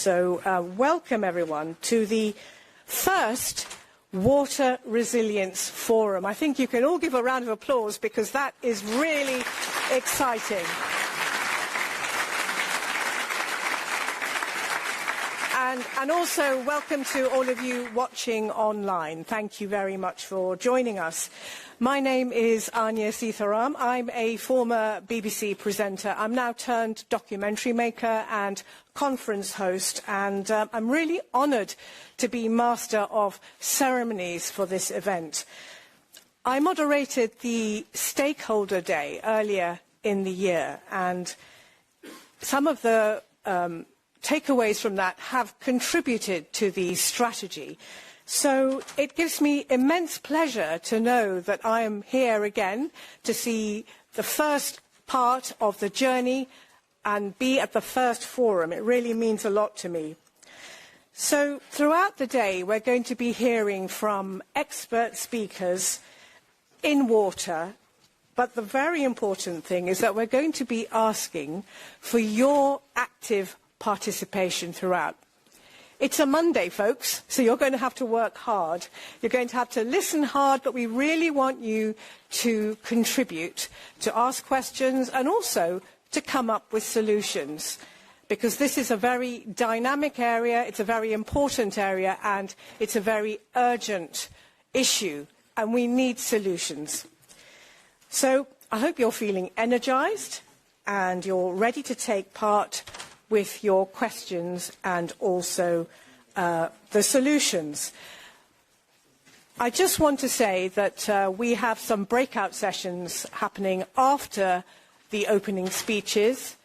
So welcome everyone to the first Water Resilience Forum. I think you can all give a round of applause because that is really exciting. And also welcome to all of you watching online. Thank you very much for joining us. My name is Anya Sitharam. I'm a former BBC presenter. I'm now turned documentary maker and conference host, and I'm really honoured to be Master of Ceremonies for this event. I moderated the Stakeholder Day earlier in the year, and some of the takeaways from that have contributed to the strategy. So it gives me immense pleasure to know that I am here again to see the first part of the journey and be at the first forum. It really means a lot to me. So throughout the day, we're going to be hearing from expert speakers in water, but the very important thing is that we're going to be asking for your active participation throughout. It's a Monday, folks, so you're going to have to work hard. You're going to have to listen hard, but we really want you to contribute, to ask questions, and also to come up with solutions, because this is a very dynamic area, it's a very important area, and it's a very urgent issue, and we need solutions. So I hope you're feeling energized and you're ready to take part with your questions and also the solutions. I just want to say that we have some breakout sessions happening after the opening speeches,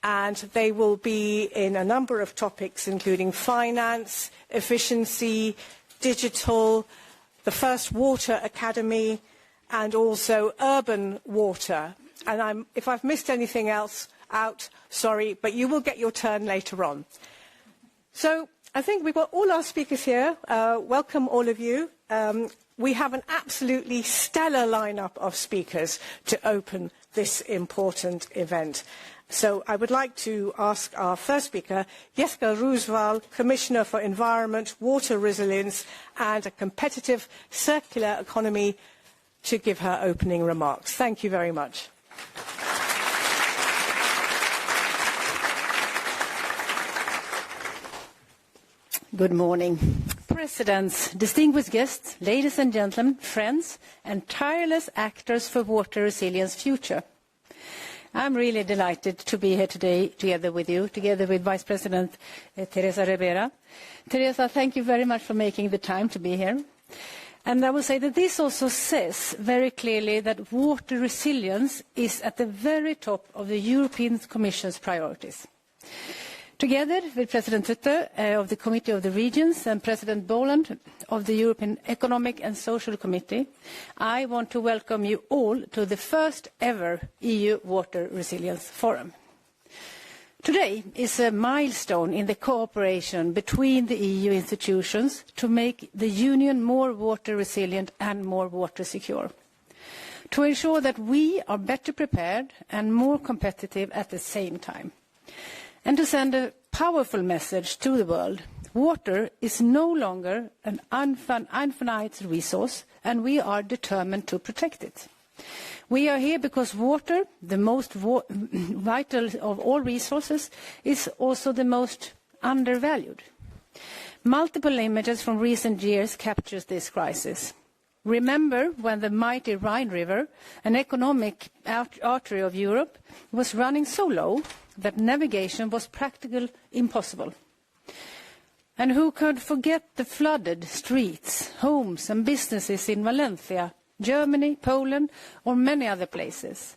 and they will be in a number of topics, including finance, efficiency, digital, the first Water Academy, and also urban water. And if I've missed anything else out, sorry, but you will get your turn later on. So I think we've got all our speakers here. Welcome all of you. We have an absolutely stellar lineup of speakers to open this important event. So I would like to ask our first speaker, Jessika Roswall, Commissioner for Environment, Water Resilience and a Competitive Circular Economy, to give her opening remarks. Thank you very much. Good morning. Presidents, distinguished guests, ladies and gentlemen, friends, and tireless actors for water resilience future. I'm really delighted to be here today together with you, together with Vice President Teresa Ribera. Teresa, thank you very much for making the time to be here. And I will say that this also says very clearly that water resilience is at the very top of the European Commission's priorities. Together with President Tüttö of the Committee of the Regions and President Boland of the European Economic and Social Committee, I want to welcome you all to the first ever EU Water Resilience Forum. Today is a milestone in the cooperation between the EU institutions to make the Union more water resilient and more water secure, to ensure that we are better prepared and more competitive at the same time, and to send a powerful message to the world. Water is no longer an infinite resource, and we are determined to protect it. We are here because water, the most vital of all resources, is also the most undervalued. Multiple images from recent years captures this crisis. Remember when the mighty Rhine River, an economic artery of Europe, was running so low that navigation was practically impossible. And who could forget the flooded streets, homes and businesses in Valencia, Germany, Poland, or many other places?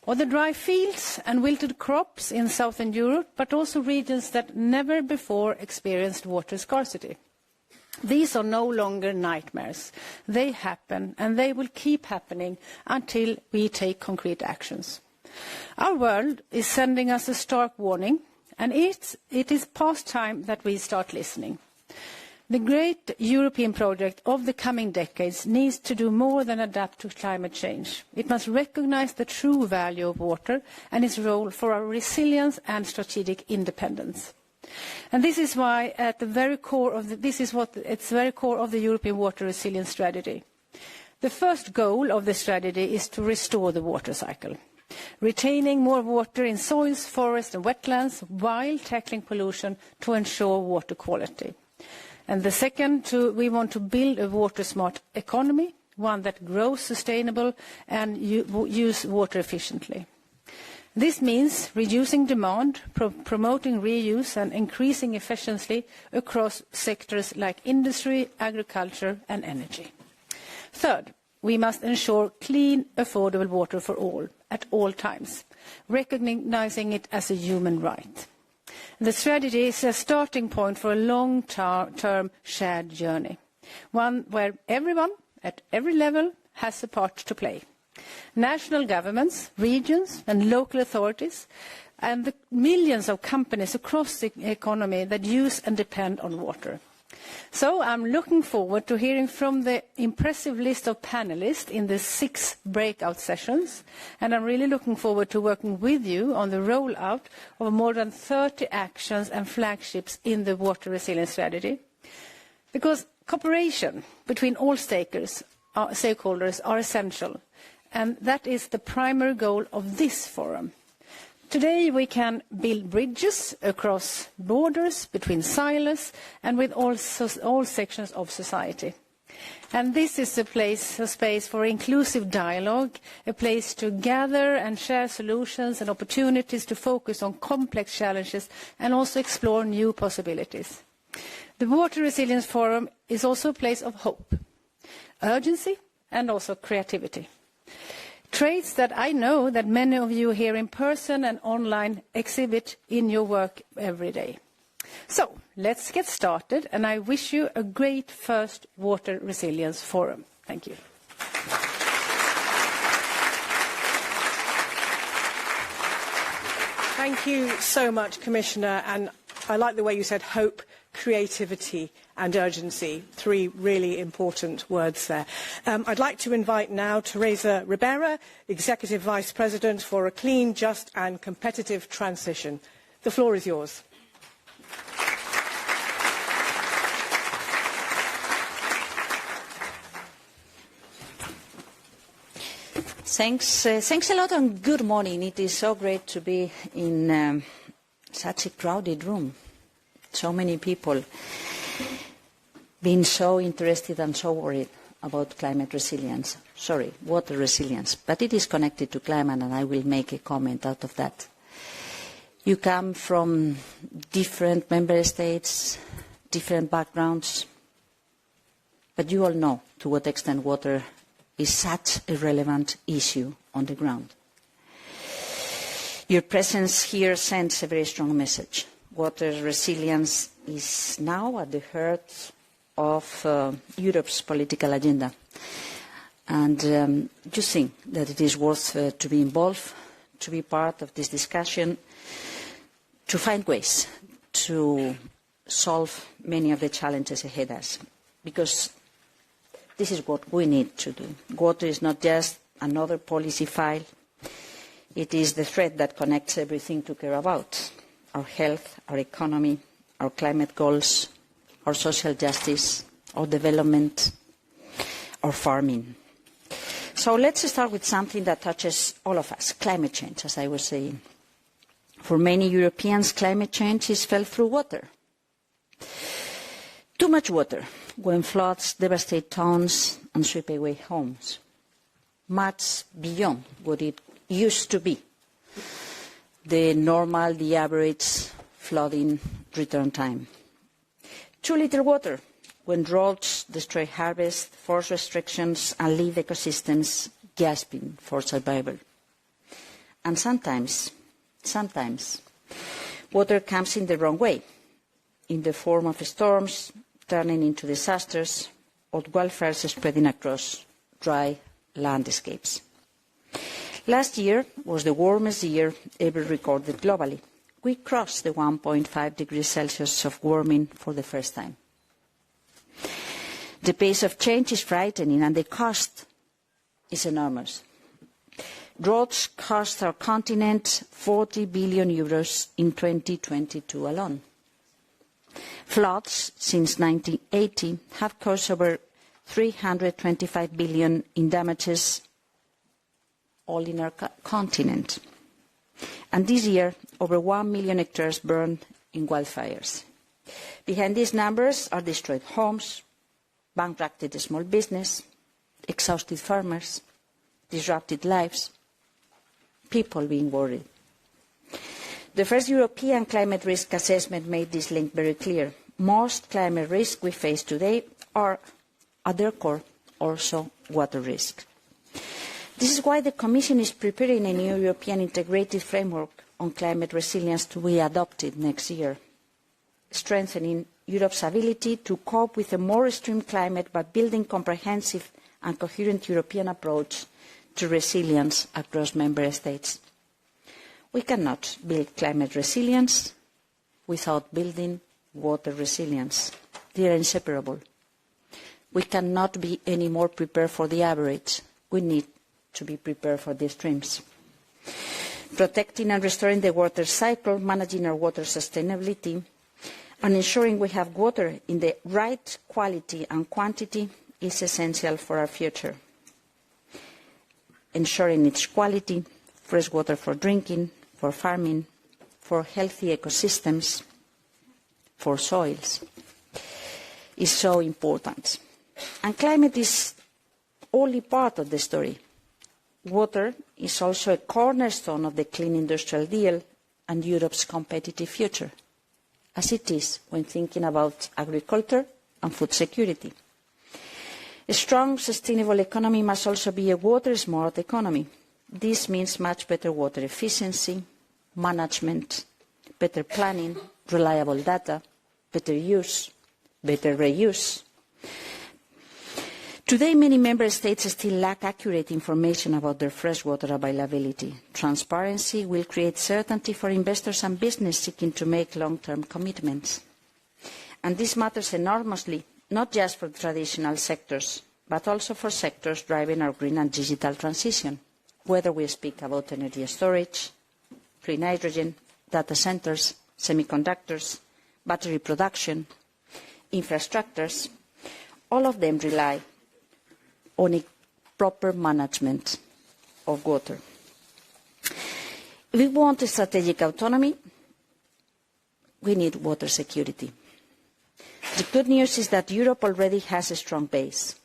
Or the dry fields and wilted crops in southern Europe, but also regions that never before experienced water scarcity. These are no longer nightmares. They happen, and they will keep happening until we take concrete actions. Our world is sending us a stark warning, and it is past time that we start listening. The great European project of the coming decades needs to do more than adapt to climate change. It must recognize the true value of water and its role for our resilience and strategic independence. And this is why at the very core of it's very core of the European Water Resilience Strategy. The first goal of the strategy is to restore the water cycle, retaining more water in soils, forests and wetlands while tackling pollution to ensure water quality. And the second, we want to build a water-smart economy, one that grows sustainable and use water efficiently. This means reducing demand, promoting reuse and increasing efficiency across sectors like industry, agriculture and energy. Third, we must ensure clean, affordable water for all, at all times, recognizing it as a human right. The strategy is a starting point for a long-term shared journey, one where everyone, at every level, has a part to play. National governments, regions and local authorities, and the millions of companies across the economy that use and depend on water. So I'm looking forward to hearing from the impressive list of panelists in the 6 breakout sessions, and I'm really looking forward to working with you on the rollout of more than 30 actions and flagships in the Water Resilience Strategy. Because cooperation between all stakeholders are essential, and that is the primary goal of this forum. Today we can build bridges across borders, between silos and with all sections of society. And this is a space for inclusive dialogue, a place to gather and share solutions and opportunities to focus on complex challenges and also explore new possibilities. The Water Resilience Forum is also a place of hope, urgency and also creativity. Traits that I know that many of you here in person and online exhibit in your work every day. So, let's get started, and I wish you a great first Water Resilience Forum. Thank you. Thank you so much, Commissioner, and I like the way you said hope, creativity and urgency, 3 really important words there. I'd like to invite now Teresa Ribera, Executive Vice President for a Clean, Just and Competitive Transition. The floor is yours. Thanks a lot and good morning. It is so great to be in such a crowded room. So many people being so interested and so worried about climate resilience. Sorry, water resilience. But it is connected to climate, and I will make a comment out of that. You come from different member states, different backgrounds, but you all know to what extent water is such a relevant issue on the ground. Your presence here sends a very strong message. Water resilience is now at the heart of Europe's political agenda. And you think that it is worth to be involved, to be part of this discussion, to find ways to solve many of the challenges ahead of us. Because this is what we need to do. Water is not just another policy file. It is the thread that connects everything to care about. Our health, our economy, our climate goals, our social justice, our development, our farming. So let's start with something that touches all of us, climate change, as I was saying. For many Europeans, climate change is felt through water. Too much water when floods devastate towns and sweep away homes. Much beyond what it used to be. The normal, the average flooding return time. Too little water when droughts destroy harvest, force restrictions and leave ecosystems gasping for survival. And sometimes, water comes in the wrong way, in the form of storms, turning into disasters, or wildfires spreading across dry landscapes. Last year was the warmest year ever recorded globally. We crossed the 1.5 degrees Celsius of warming for the first time. The pace of change is frightening and the cost is enormous. Droughts cost our continent 40 billion euros in 2022 alone. floods since 1980 have caused over 325 billion in damages all in our continent. And this year, over 1 million hectares burned in wildfires. Behind these numbers are destroyed homes, bankrupted small business, exhausted farmers, disrupted lives, people being worried. The first European climate risk assessment made this link very clear. Most climate risks we face today are, at their core, also water risk. This is why the Commission is preparing a new European integrated framework on climate resilience to be adopted next year, strengthening Europe's ability to cope with a more extreme climate by building comprehensive and coherent European approach to resilience across member states. We cannot build climate resilience without building water resilience. They are inseparable. We cannot be any more prepared for the average. We need to be prepared for the extremes. Protecting and restoring the water cycle, managing our water sustainability, and ensuring we have water in the right quality and quantity is essential for our future. Ensuring its quality, fresh water for drinking, for farming, for healthy ecosystems, for soils, is so important. And climate is only part of the story. Water is also a cornerstone of the clean industrial deal and Europe's competitive future, as it is when thinking about agriculture and food security. A strong, sustainable economy must also be a water-smart economy. This means much better water efficiency, management, better planning, reliable data, better use, better reuse. Today, many member states still lack accurate information about their freshwater availability. Transparency will create certainty for investors and business seeking to make long-term commitments. And this matters enormously, not just for traditional sectors, but also for sectors driving our green and digital transition, whether we speak about energy storage, green hydrogen, data centers, semiconductors, battery production, infrastructures. All of them rely on a proper management of water. If we want a strategic autonomy, we need water security. The good news is that Europe already has a strong base.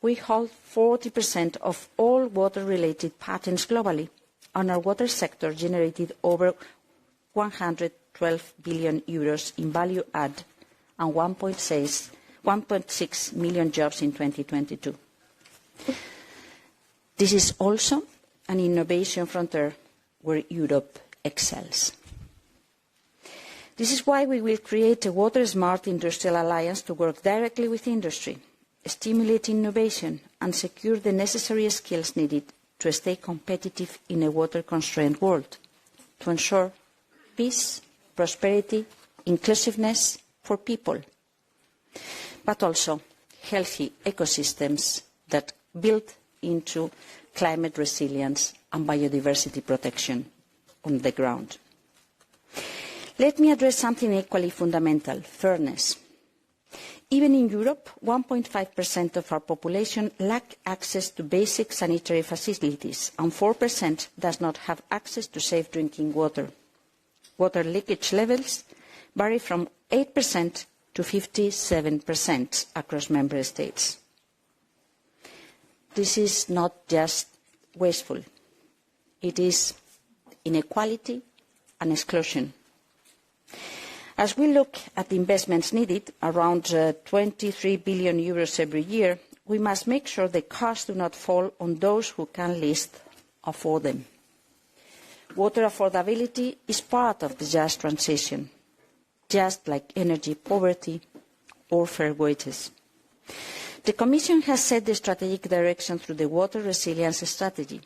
We hold 40% of all water-related patents globally, and our water sector generated over 112 billion euros in value add and 1.6 million jobs in 2022. This is also an innovation frontier where Europe excels. This is why we will create a water-smart industrial alliance to work directly with industry, stimulate innovation and secure the necessary skills needed to stay competitive in a water-constrained world, to ensure peace, prosperity, inclusiveness for people, but also healthy ecosystems that build into climate resilience and biodiversity protection on the ground. Let me address something equally fundamental, fairness. Even in Europe, 1.5% of our population lack access to basic sanitary facilities, and 4% does not have access to safe drinking water. Water leakage levels vary from 8% to 57% across member states. This is not just wasteful. It is inequality and exclusion. As we look at the investments needed, around 23 billion euros every year, we must make sure the costs do not fall on those who can least afford them. Water affordability is part of the just transition, just like energy poverty or fair wages. The Commission has set the strategic direction through the Water Resilience Strategy,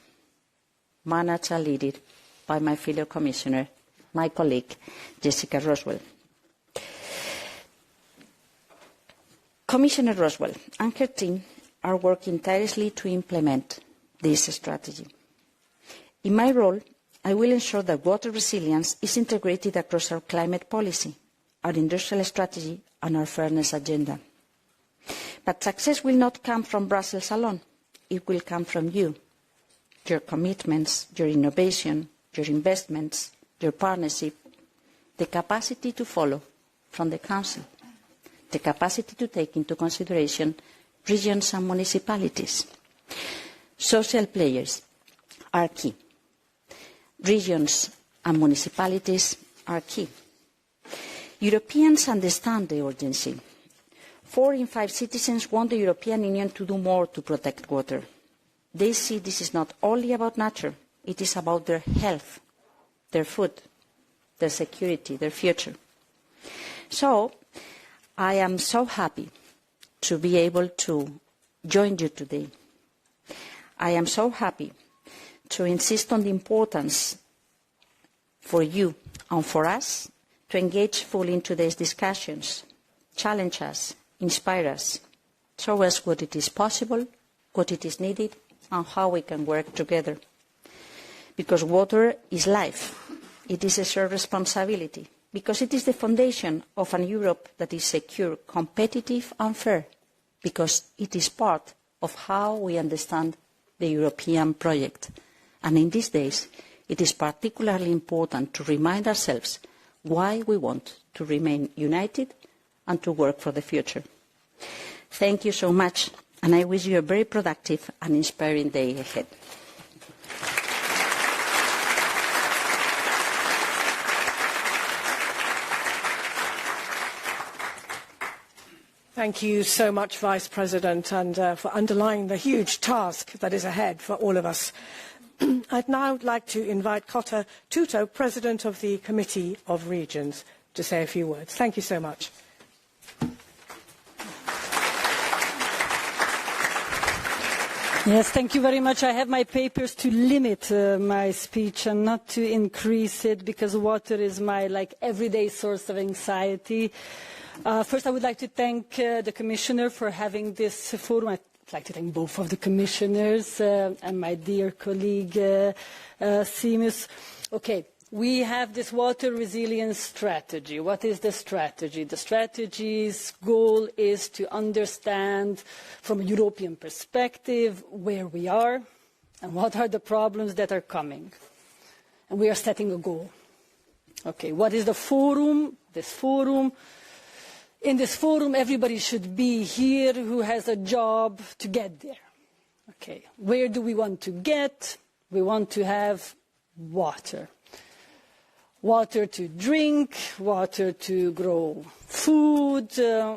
managed and led by my fellow Commissioner, my colleague, Jessika Roswall. Commissioner Roswall and her team are working tirelessly to implement this strategy. In my role, I will ensure that water resilience is integrated across our climate policy our industrial strategy and our fairness agenda. But success will not come from Brussels alone. It will come from you, your commitments, your innovation, your investments, your partnership, the capacity to follow from the Council, the capacity to take into consideration regions and municipalities. Social players are key. Regions and municipalities are key. Europeans understand the urgency. 4 in 5 citizens want the European Union to do more to protect water. They see this is not only about nature, it is about their health, their food, their security, their future. So, I am so happy to be able to join you today. I am so happy to insist on the importance for you and for us to engage fully in today's discussions, challenge us, inspire us, show us what it is possible, what it is needed, and how we can work together. Because water is life. It is a shared responsibility. Because it is the foundation of a Europe that is secure, competitive, and fair. Because it is part of how we understand the European project. And in these days, it is particularly important to remind ourselves why we want to remain united and to work for the future. Thank you so much, and I wish you a very productive and inspiring day ahead. Thank you so much, Vice President, and for underlining the huge task that is ahead for all of us. I'd now like to invite Kata Tüttö, President of the Committee of Regions, to say a few words. Thank you so much. Yes, thank you very much. I have my papers to limit my speech and not to increase it, because water is my everyday source of anxiety. First, I would like to thank the Commissioner for having this forum. I'd like to thank both of the Commissioners and my dear colleague Séamus. Okay, we have this water resilience strategy. What is the strategy? The strategy's goal is to understand from a European perspective where we are and what are the problems that are coming. And we are setting a goal. Okay, what is the forum? This forum. In this forum, everybody should be here who has a job to get there. Okay, where do we want to get? We want to have water. Water to drink, water to grow food,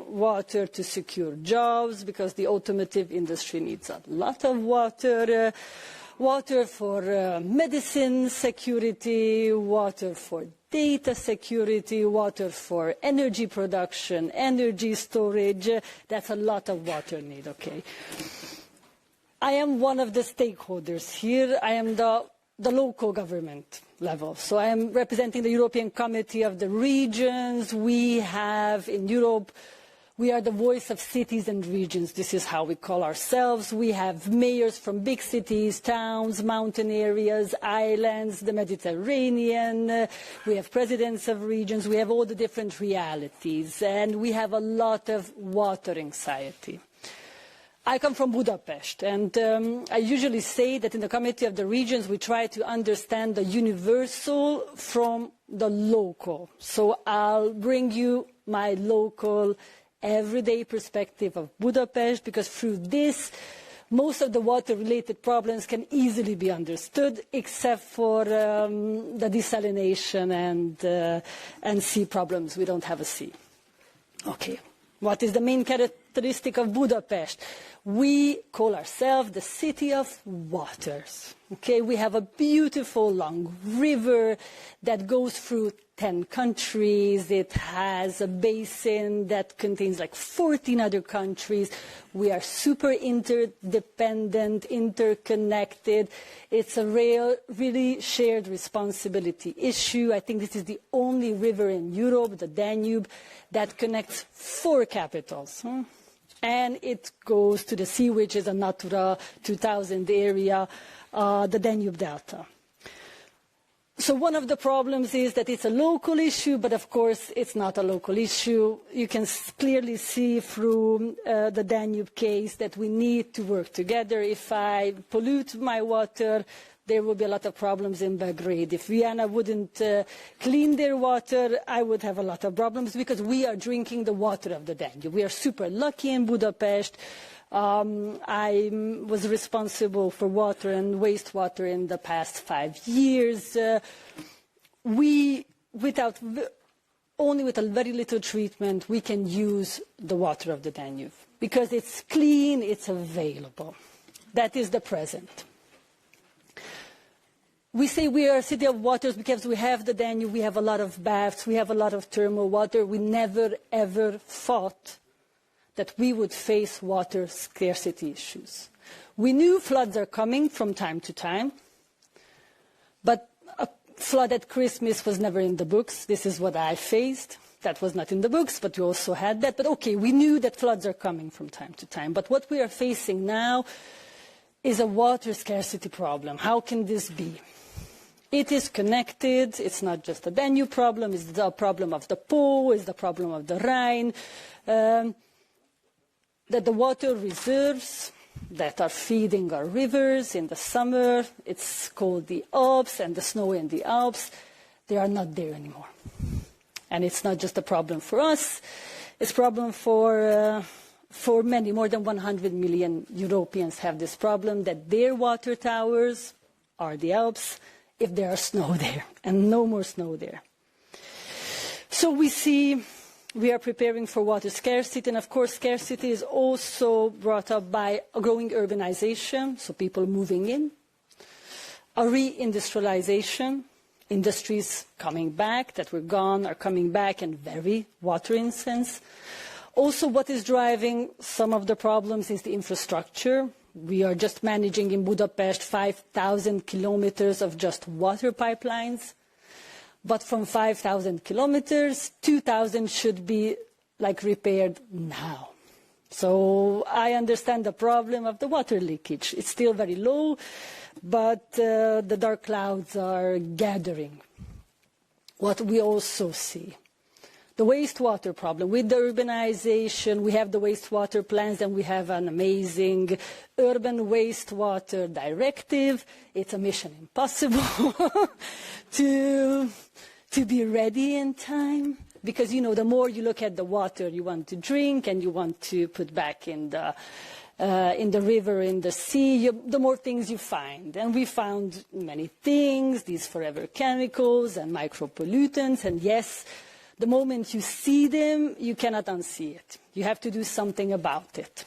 water to secure jobs, because the automotive industry needs a lot of water. Water for medicine security, water for data security, water for energy production, energy storage. That's a lot of water need, okay. I am one of the stakeholders here. I am the local government level. So I am representing the European Committee of the Regions. We have in Europe, we are the voice of cities and regions. This is how we call ourselves. We have mayors from big cities, towns, mountain areas, islands, the Mediterranean. We have presidents of regions. We have all the different realities. And we have a lot of water anxiety. I come from Budapest, and I usually say that in the Committee of the Regions we try to understand the universal from the local. So I'll bring you my local everyday perspective of Budapest, because through this most of the water-related problems can easily be understood, except for the desalination and sea problems. We don't have a sea. Okay. What is the main characteristic of Budapest? We call ourselves the city of waters. Okay, we have a beautiful long river that goes through 10 countries. It has a basin that contains 14 other countries. We are super interdependent, interconnected. It's a really shared responsibility issue. I think this is the only river in Europe, the Danube, that connects 4 capitals. And it goes to the sea, which is a Natura 2000 area, the Danube Delta. So one of the problems is that it's a local issue, but of course it's not a local issue. You can clearly see through the Danube case that we need to work together. If I pollute my water, there will be a lot of problems in Belgrade. If Vienna wouldn't clean their water, I would have a lot of problems because we are drinking the water of the Danube. We are super lucky in Budapest. I was responsible for water and wastewater in the past 5 years. Only with a very little treatment, we can use the water of the Danube because it's clean, it's available. That is the present. We say we are a city of waters because we have the Danube, we have a lot of baths, we have a lot of thermal water. We never, ever thought that we would face water scarcity issues. We knew floods are coming from time to time, but a flood at Christmas was never in the books. This is what I faced. That was not in the books, but we also had that. But okay, we knew that floods are coming from time to time. But what we are facing now is a water scarcity problem. How can this be? It is connected. It's not just a Danube problem. It's the problem of the Po. It's the problem of the Rhine. That the water reserves that are feeding our rivers in the summer, it's called the Alps, and the snow in the Alps, they are not there anymore. And it's not just a problem for us, it's a problem for many, more than 100 million Europeans have this problem, that their water towers are the Alps if there are snow there, and no more snow there. So we see we are preparing for water scarcity, and of course scarcity is also brought up by a growing urbanization, so people moving in, a reindustrialization, industries coming back that were gone are coming back and very water intensive. Also what is driving some of the problems is the infrastructure. We are just managing in Budapest 5,000 kilometers of just water pipelines. But from 5,000 kilometers, 2,000 should be repaired now. So I understand the problem of the water leakage. It's still very low, but the dark clouds are gathering. What we also see, the wastewater problem. With the urbanization, we have the wastewater plans, and we have an amazing urban wastewater directive. It's a mission impossible to be ready in time. Because, the more you look at the water you want to drink and you want to put back in the river, in the sea, the more things you find. And we found many things, these forever chemicals and micropollutants, and yes, the moment you see them, you cannot unsee it. You have to do something about it.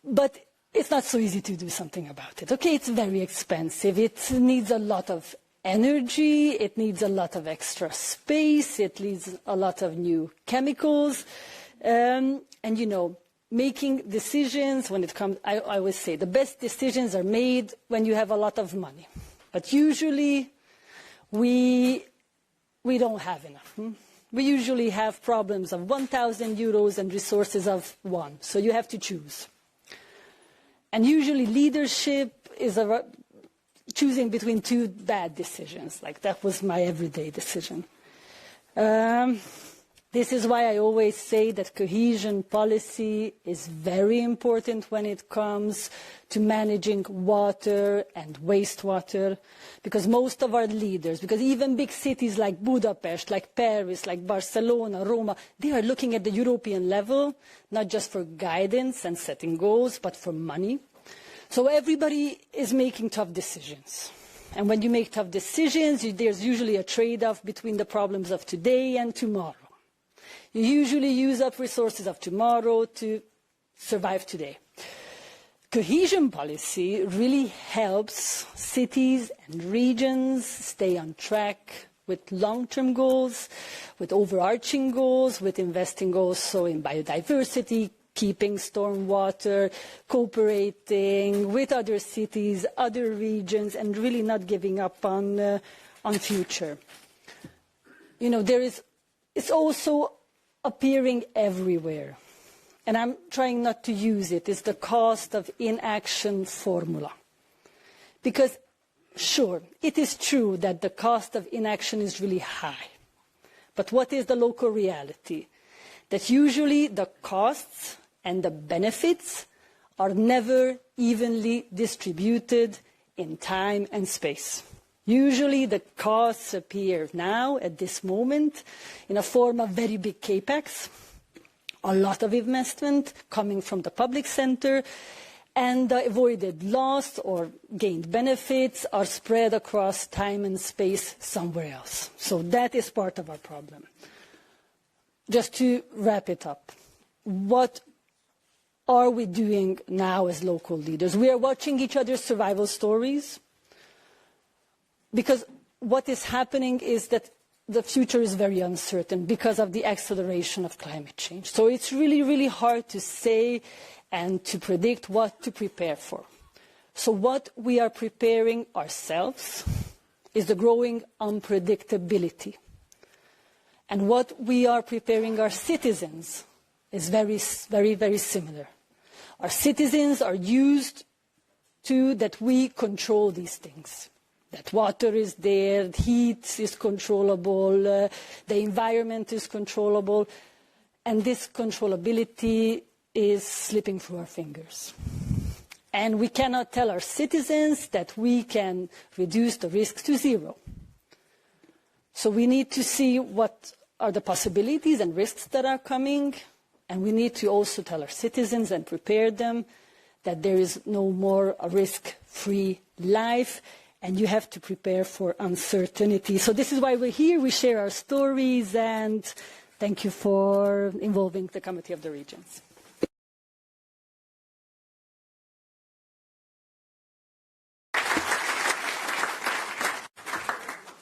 But it's not so easy to do something about it. Okay, it's very expensive. It needs a lot of energy. It needs a lot of extra space. It needs a lot of new chemicals. And, making decisions when it comes, I always say, the best decisions are made when you have a lot of money. But usually we don't have enough. We usually have problems of 1,000 euros and resources of 1. So you have to choose. And usually leadership is choosing between two bad decisions. That was my everyday decision. This is why I always say that cohesion policy is very important when it comes to managing water and wastewater, because most of our leaders, because even big cities like Budapest, like Paris, like Barcelona, Roma, they are looking at the European level, not just for guidance and setting goals, but for money. So everybody is making tough decisions. And when you make tough decisions, there's usually a trade-off between the problems of today and tomorrow. You usually use up resources of tomorrow to survive today. Cohesion policy really helps cities and regions stay on track with long-term goals, with overarching goals, with investing also in biodiversity, keeping stormwater, cooperating with other cities, other regions, and really not giving up on future. It's also appearing everywhere, and I'm trying not to use it. It's the cost of inaction formula. Because Sure, it is true that the cost of inaction is really high. But what is the local reality? That usually the costs and the benefits are never evenly distributed in time and space. Usually the costs appear now, at this moment, in a form of very big capex, a lot of investment coming from the public center, and the avoided loss or gained benefits are spread across time and space somewhere else. So that is part of our problem. Just to wrap it up, what are we doing now as local leaders? We are watching each other's survival stories, because what is happening is that the future is very uncertain because of the acceleration of climate change. So it's really, really hard to say and to predict what to prepare for. So what we are preparing ourselves is the growing unpredictability. And what we are preparing our citizens is very, very, very similar. Our citizens are used to that we control these things. That water is there, heat is controllable, the environment is controllable, and this controllability is slipping through our fingers. And we cannot tell our citizens that we can reduce the risks to zero. So we need to see what are the possibilities and risks that are coming, and we need to also tell our citizens and prepare them that there is no more a risk-free life, and you have to prepare for uncertainty. So this is why we're here. We share our stories, and thank you for involving the Committee of the Regions.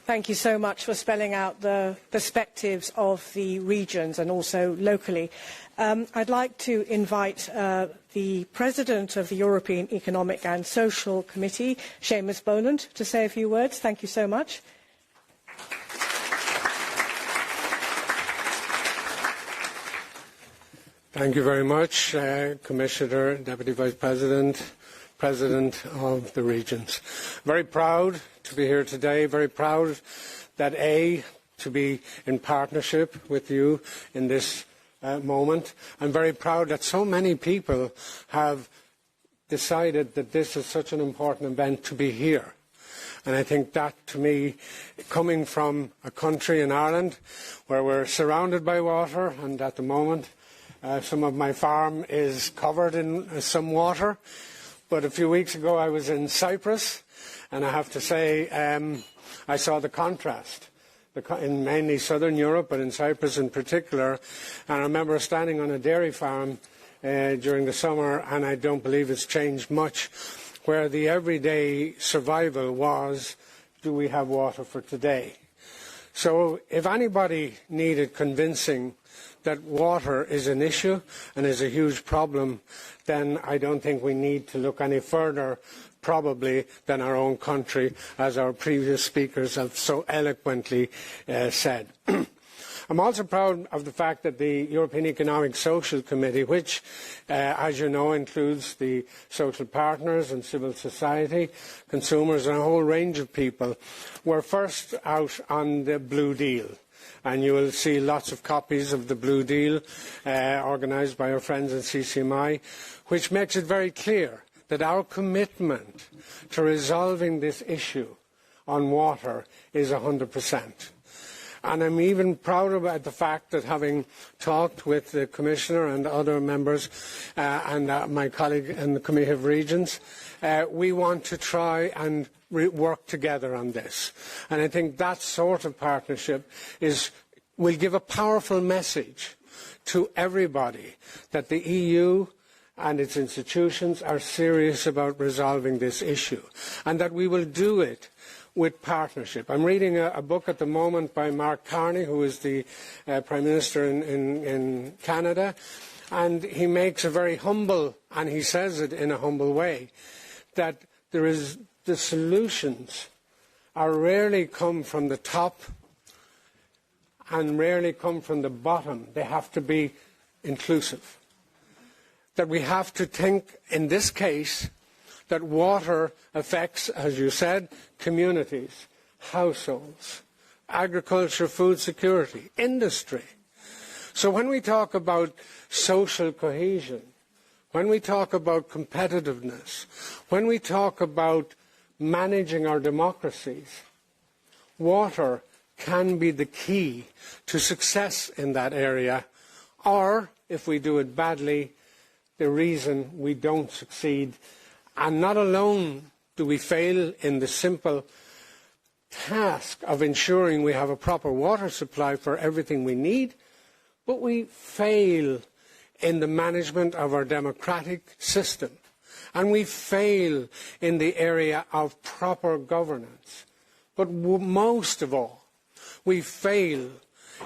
Thank you so much for spelling out the perspectives of the regions and also locally. I'd like to invite the President of the European Economic and Social Committee, Séamus Boland, to say a few words. Thank you so much. Thank you very much, Commissioner, Deputy Vice President, President of the Regions. Very proud to be here today, very proud that to be in partnership with you in this moment. I'm very proud that so many people have decided that this is such an important event to be here. And I think that, to me, coming from a country in Ireland where we're surrounded by water, and at the moment some of my farm is covered in some water. But a few weeks ago I was in Cyprus, and I have to say I saw the contrast in mainly southern Europe, but in Cyprus in particular. And I remember standing on a dairy farm during the summer, and I don't believe it's changed much, where the everyday survival was, do we have water for today? So if anybody needed convincing that water is an issue and is a huge problem, then I don't think we need to look any further probably than our own country, as our previous speakers have so eloquently said. I'm also proud of the fact that the European Economic Social Committee, which, as you know, includes the social partners and civil society, consumers and a whole range of people, were first out on the Blue Deal. And you will see lots of copies of the Blue Deal organised by our friends at CCMI, which makes it very clear that our commitment to resolving this issue on water is 100%. And I'm even proud about the fact that, having talked with the Commissioner and other members and my colleague in the Committee of Regions, we want to try and work together on this. And I think that sort of partnership will give a powerful message to everybody that the EU and its institutions are serious about resolving this issue, and that we will do it with partnership. I'm reading a book at the moment by Mark Carney, who is the Prime Minister in Canada, and he makes a very humble, and he says it in a humble way, that the solutions are rarely come from the top and rarely come from the bottom. They have to be inclusive. That we have to think, in this case, that water affects, as you said, communities, households, agriculture, food security, industry. So when we talk about social cohesion, when we talk about competitiveness, when we talk about managing our democracies, water can be the key to success in that area, or, if we do it badly, the reason we don't succeed. And not alone do we fail in the simple task of ensuring we have a proper water supply for everything we need, but we fail in the management of our democratic system, and we fail in the area of proper governance. But most of all, we fail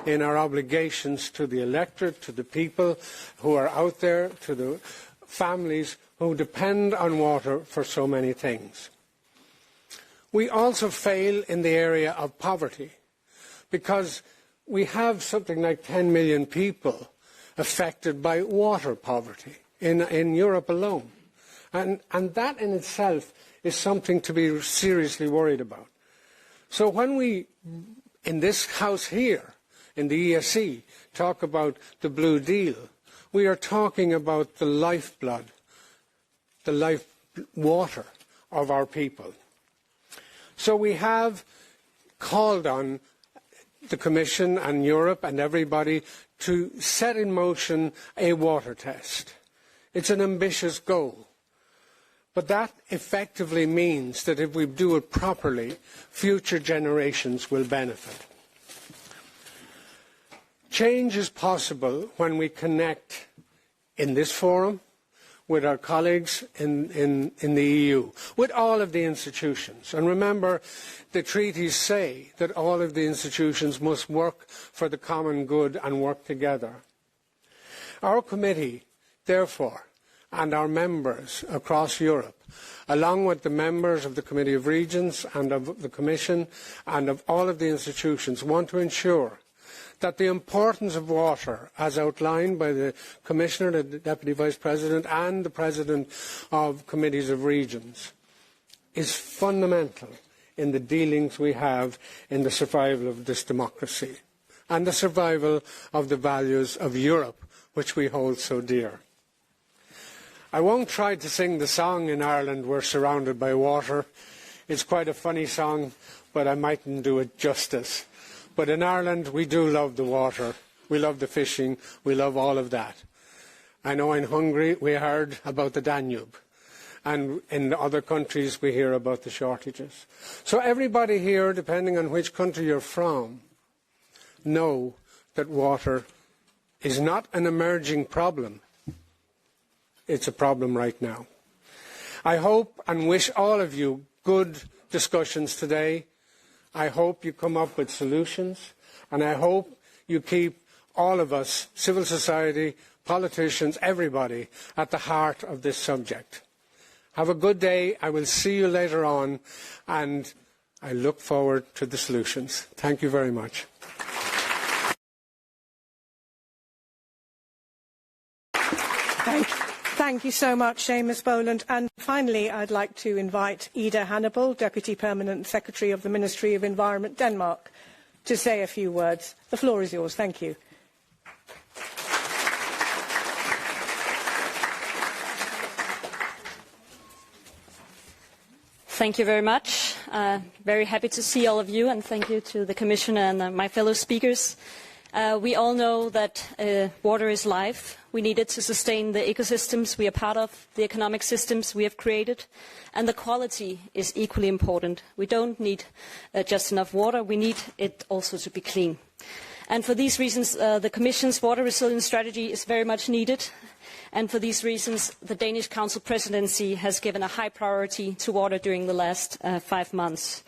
in our obligations to the electorate, to the people who are out there, to the families who depend on water for so many things. We also fail in the area of poverty, because we have something like 10 million people affected by water poverty in Europe alone. And that in itself is something to be seriously worried about. So when we, in this House here, in the ESC, talk about the Blue Deal, we are talking about the lifeblood, the life water of our people. So we have called on the Commission and Europe and everybody to set in motion a water test. It's an ambitious goal. But that effectively means that if we do it properly, future generations will benefit. Change is possible when we connect in this forum with our colleagues in the EU, with all of the institutions. And remember, the treaties say that all of the institutions must work for the common good and work together. Our committee, therefore, and our members across Europe, along with the members of the Committee of Regions and of the Commission and of all of the institutions, want to ensure that the importance of water, as outlined by the Commissioner, the Deputy Vice President and the President of Committees of Regions, is fundamental in the dealings we have in the survival of this democracy and the survival of the values of Europe, which we hold so dear. I won't try to sing the song "In Ireland We're Surrounded by Water." It's quite a funny song, but I mightn't do it justice. But in Ireland, we do love the water. We love the fishing. We love all of that. I know in Hungary we heard about the Danube. And in other countries we hear about the shortages. So everybody here, depending on which country you're from, know that water is not an emerging problem. It's a problem right now. I hope and wish all of you good discussions today. I hope you come up with solutions, and I hope you keep all of us, civil society, politicians, everybody, at the heart of this subject. Have a good day. I will see you later on, and I look forward to the solutions. Thank you very much. Thank you so much, Séamus Boland. And finally, I'd like to invite Ida Hannibal, Deputy Permanent Secretary of the Ministry of Environment, Denmark, to say a few words. The floor is yours. Thank you. Thank you very much. Very happy to see all of you, and thank you to the Commissioner and my fellow speakers. We all know that water is life. We need it to sustain the ecosystems we are part of, the economic systems we have created, and the quality is equally important. We don't need just enough water, we need it also to be clean. And for these reasons, the Commission's water resilience strategy is very much needed. And for these reasons, the Danish Council Presidency has given a high priority to water during the last 5 months.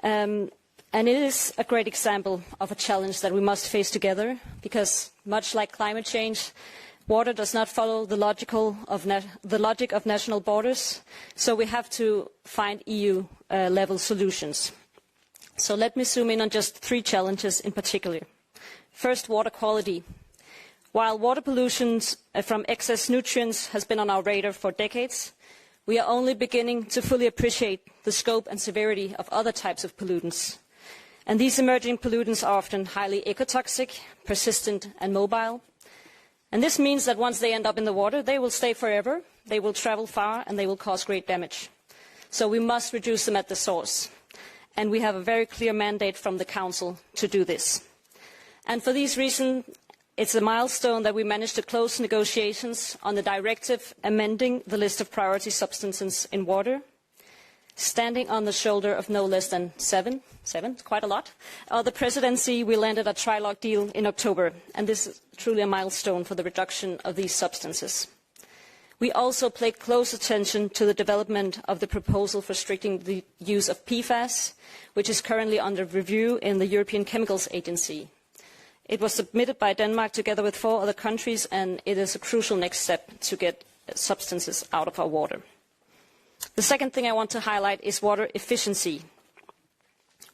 And it is a great example of a challenge that we must face together, because much like climate change, water does not follow the logic of national borders, so we have to find EU-level solutions. So let me zoom in on just 3 challenges in particular. First, water quality. While water pollution from excess nutrients has been on our radar for decades, We are only beginning to fully appreciate the scope and severity of other types of pollutants. And these emerging pollutants are often highly ecotoxic, persistent and mobile. And this means that once they end up in the water, they will stay forever, they will travel far, and they will cause great damage. So we must reduce them at the source. And we have a very clear mandate from the Council to do this. And for these reasons, it's a milestone that we managed to close negotiations on the directive amending the list of priority substances in water, standing on the shoulder of no less than seven, quite a lot. The presidency, we landed a trilogue deal in October, and this is truly a milestone for the reduction of these substances. We also pay close attention to the development of the proposal for restricting the use of PFAS, which is currently under review in the European Chemicals Agency. It was submitted by Denmark together with 4 other countries, and it is a crucial next step to get substances out of our water. The second thing I want to highlight is water efficiency.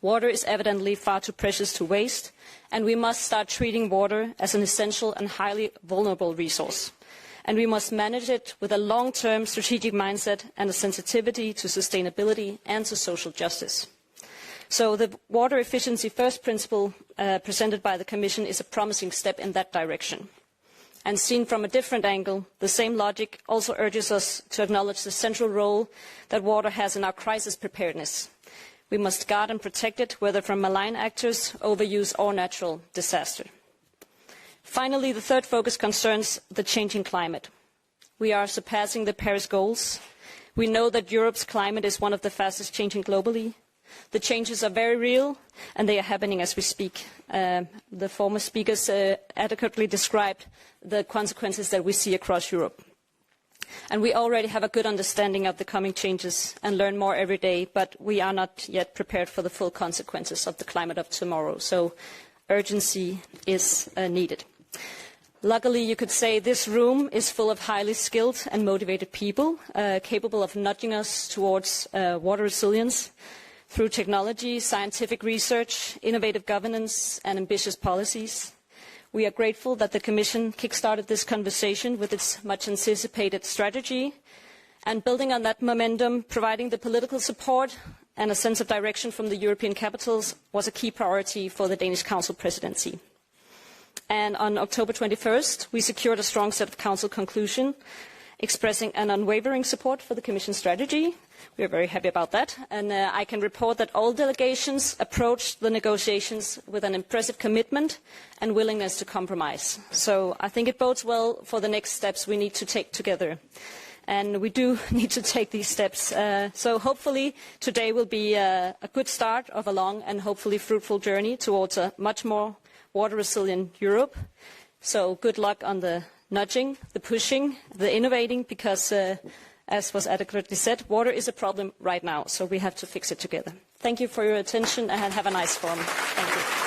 Water is evidently far too precious to waste, and we must start treating water as an essential and highly vulnerable resource. And we must manage it with a long-term strategic mindset and a sensitivity to sustainability and to social justice. So the water efficiency first principle presented by the Commission is a promising step in that direction. And seen from a different angle, the same logic also urges us to acknowledge the central role that water has in our crisis preparedness. We must guard and protect it, whether from malign actors, overuse or natural disaster. Finally, the third focus concerns the changing climate. We are surpassing the Paris goals. We know that Europe's climate is one of the fastest changing globally. The changes are very real, and they are happening as we speak. The former speakers adequately described the consequences that we see across Europe. And we already have a good understanding of the coming changes and learn more every day, but we are not yet prepared for the full consequences of the climate of tomorrow. So urgency is needed. Luckily, you could say this room is full of highly skilled and motivated people, capable of nudging us towards water resilience through technology, scientific research, innovative governance and ambitious policies. We are grateful that the Commission kick-started this conversation with its much-anticipated strategy, and building on that momentum, providing the political support and a sense of direction from the European capitals was a key priority for the Danish Council presidency. And on October 21st, we secured a strong set of Council conclusions expressing an unwavering support for the Commission strategy. We are very happy about that. And I can report that all delegations approached the negotiations with an impressive commitment and willingness to compromise. So I think it bodes well for the next steps we need to take together. And we do need to take these steps. So hopefully today will be a good start of a long and hopefully fruitful journey towards a much more water-resilient Europe. So good luck on the nudging, the pushing, the innovating, because as was adequately said, water is a problem right now, so we have to fix it together. Thank you for your attention and have a nice forum. Thank you.